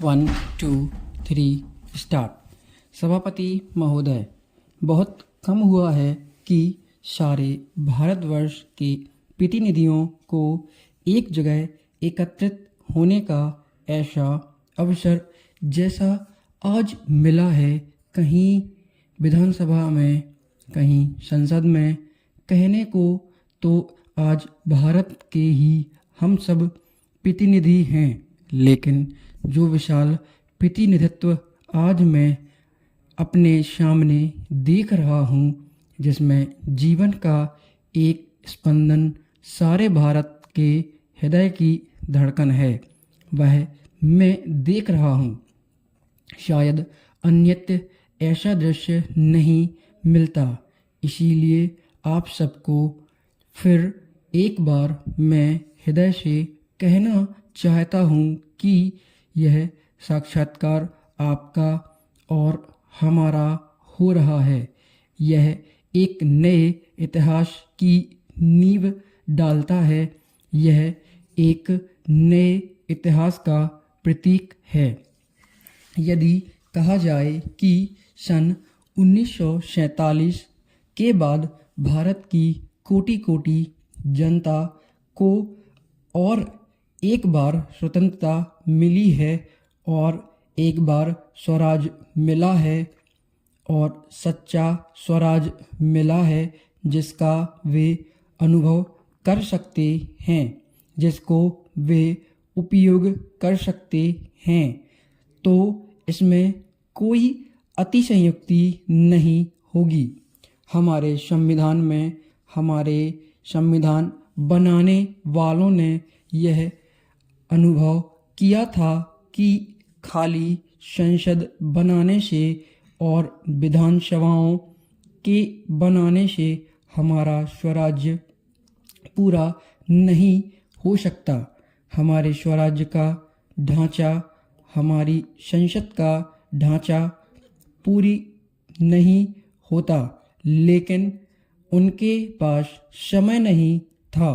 1 2 3 start. सभापति महोदय, बहुत कम हुआ है कि सारे भारतवर्ष के प्रतिनिधियों को एक जगह एकत्रित होने का ऐसा अवसर जैसा आज मिला है, कहीं विधानसभा में, कहीं संसद में। कहने को तो आज भारत के ही हम सब प्रतिनिधि हैं, लेकिन जो विशाल प्रतिनिधित्व आज मैं अपने सामने देख रहा हूँ, जिसमें जीवन का एक स्पंदन सारे भारत के हृदय की धड़कन है, वह मैं देख रहा हूँ। शायद अन्यत्र ऐसा दृश्य नहीं मिलता। इसीलिए आप सबको फिर एक बार मैं हृदय से कहना चाहता हूँ कि यह साक्षात्कार आपका और हमारा हो रहा है। यह एक नए इतिहास की नींव डालता है। यह एक नए इतिहास का प्रतीक है। यदि कहा जाए कि सन 1947 के बाद भारत की कोटि कोटि जनता को और एक बार स्वतंत्रता मिली है और एक बार स्वराज मिला है और सच्चा स्वराज मिला है, जिसका वे अनुभव कर सकते हैं, जिसको वे उपयोग कर सकते हैं, तो इसमें कोई अतिशयोक्ति नहीं होगी। हमारे संविधान में, हमारे संविधान बनाने वालों ने यह अनुभव किया था कि खाली संसद बनाने से और विधानसभाओं के बनाने से हमारा स्वराज्य पूरा नहीं हो सकता। हमारे स्वराज्य का ढांचा, हमारी संसद का ढांचा पूरी नहीं होता, लेकिन उनके पास समय नहीं था।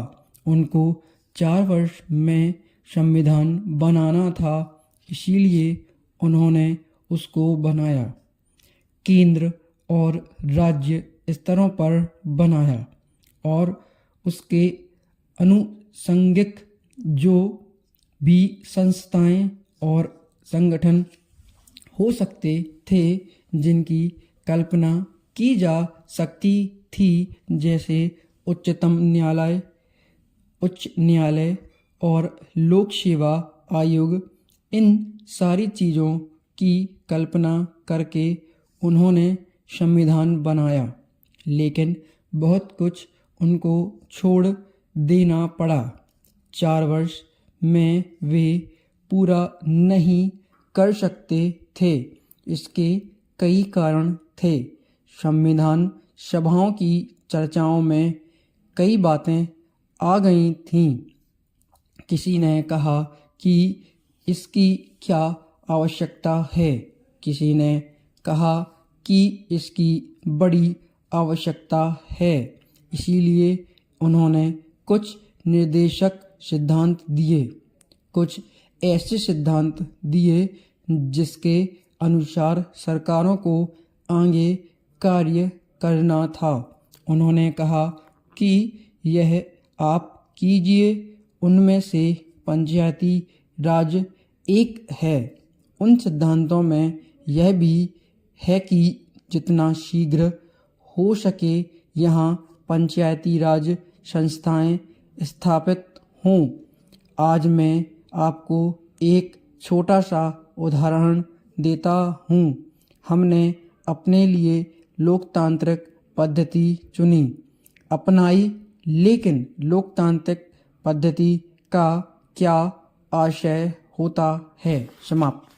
उनको 4 वर्ष में संविधान बनाना था, इसीलिए उन्होंने उसको बनाया। केंद्र और राज्य स्तरों पर बनाया और उसके अनुषंगिक जो भी संस्थाएं और संगठन हो सकते थे, जिनकी कल्पना की जा सकती थी, जैसे उच्चतम न्यायालय, उच्च न्यायालय और लोक सेवा आयोग, इन सारी चीज़ों की कल्पना करके उन्होंने संविधान बनाया। लेकिन बहुत कुछ उनको छोड़ देना पड़ा। 4 वर्ष में वे पूरा नहीं कर सकते थे। इसके कई कारण थे। संविधान सभाओं की चर्चाओं में कई बातें आ गई थीं। किसी ने कहा कि इसकी क्या आवश्यकता है, किसी ने कहा कि इसकी बड़ी आवश्यकता है। इसीलिए उन्होंने कुछ निर्देशक सिद्धांत दिए, कुछ ऐसे सिद्धांत दिए जिसके अनुसार सरकारों को आगे कार्य करना था। उन्होंने कहा कि यह आप कीजिए, उनमें से पंचायती राज एक है। उन सिद्धांतों में यह भी है कि जितना शीघ्र हो सके यहाँ पंचायती राज संस्थाएं स्थापित हों। आज मैं आपको एक छोटा सा उदाहरण देता हूँ। हमने अपने लिए लोकतांत्रिक पद्धति चुनी, अपनाई, लेकिन लोकतांत्रिक पद्धति का क्या आशय होता है? समाप्त।